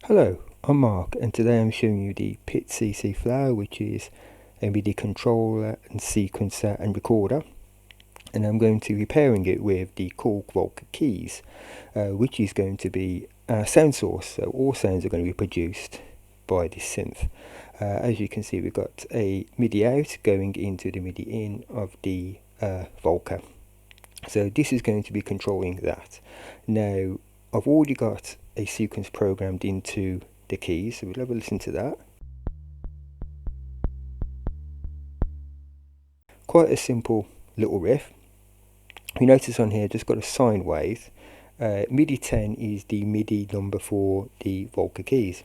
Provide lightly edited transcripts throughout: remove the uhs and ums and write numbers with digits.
Hello, I'm Mark, and today I'm showing you the PITT CC FLWR, which is a MIDI controller and sequencer and recorder, and I'm going to be pairing it with the Korg Volca Keys, which is going to be a sound source, so all sounds are going to be produced by this synth. As you can see, we've got a MIDI out going into the MIDI in of the Volca, so this is going to be controlling that. Now, I've already got a sequence programmed into the keys, so we'll have a listen to that. Quite a simple little riff. You notice on here just got a sine wave. MIDI 10 is the MIDI number for the Volca keys.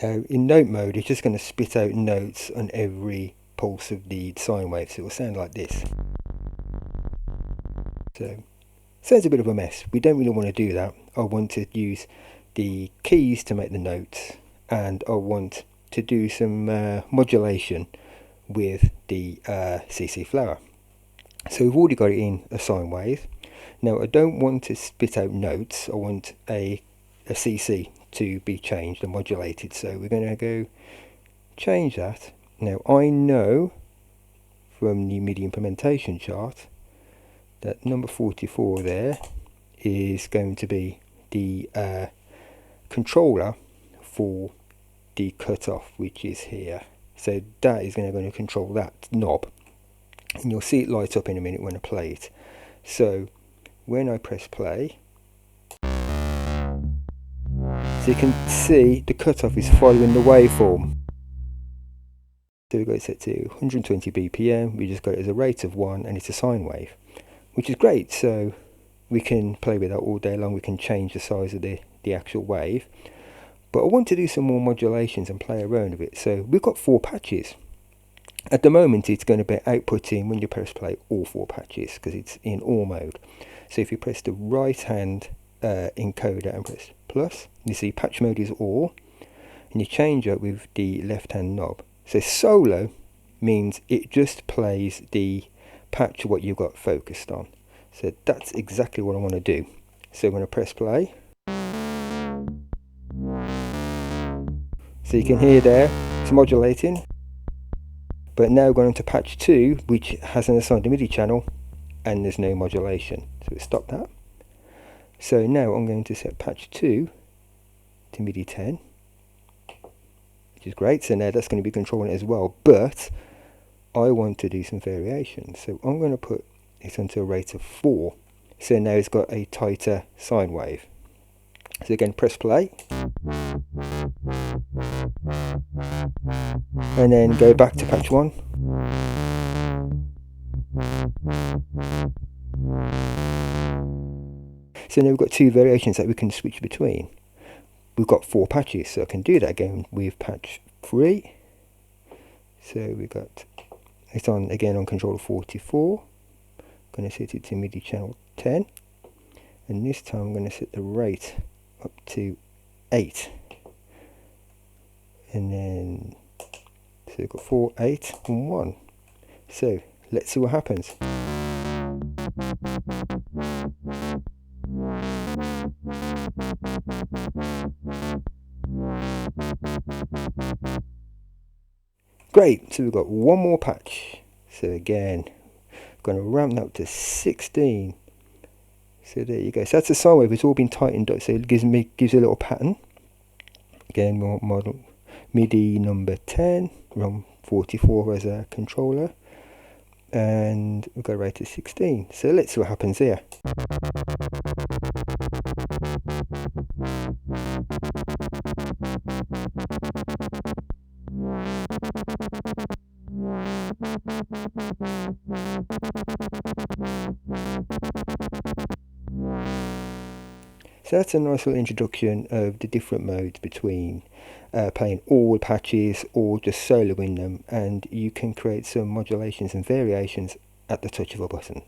Now in note mode it's just going to spit out notes on every pulse of the sine wave, so it will sound like this. So sounds a bit of a mess. We don't really want to do that. I want to use the keys to make the notes, and I want to do some modulation with the CC FLWR. So we've already got it in a sine wave. Now I don't want to spit out notes, I want a CC to be changed and modulated, so we're going to go change that. Now I know from the MIDI implementation chart that number 44 there is going to be the controller for the cutoff, which is here. So that is going to control that knob, and you'll see it light up in a minute when I play it. So when I press play, so you can see the cutoff is following the waveform. So we've got it set to 120 BPM, we just got it as a rate of 1, and it's a sine wave, which is great. So we can play with that all day long. We can change the size of the actual wave, but I want to do some more modulations and play around with it. So we've got 4 patches. At the moment it's going to be outputting, when you press play, all 4 patches because it's in all mode. So if you press the right hand encoder and press plus, you see patch mode is all, and you change it with the left hand knob. So solo means it just plays the patch what you've got focused on. So that's exactly what I want to do. So I'm going to press play. So you can hear there, it's modulating. But now going to patch 2, which has an assigned MIDI channel, and there's no modulation. So it stopped that. So now I'm going to set patch 2 to MIDI 10, which is great. So now that's going to be controlling it as well. But I want to do some variations. So I'm going to put it onto a rate of 4. So now it's got a tighter sine wave. So again, press play. And then go back to patch 1. So now we've got 2 variations that we can switch between. We've got 4 patches, so I can do that again with patch 3. So we've got it on again on controller 44. I'm going to set it to MIDI channel 10, and this time I'm going to set the rate up to 8. And then so we've got 4, 8 and 1. So let's see what happens. Great, so we've got one more patch. So again, I'm going to ramp that up to 16. So there you go. So that's the sine wave. It's all been tightened up, so it gives a little pattern. Again, more model MIDI number 10, ROM 44 as a controller, and we've got a rate of 16. So let's see what happens here. So that's a nice little introduction of the different modes between playing all patches or just soloing them, and you can create some modulations and variations at the touch of a button.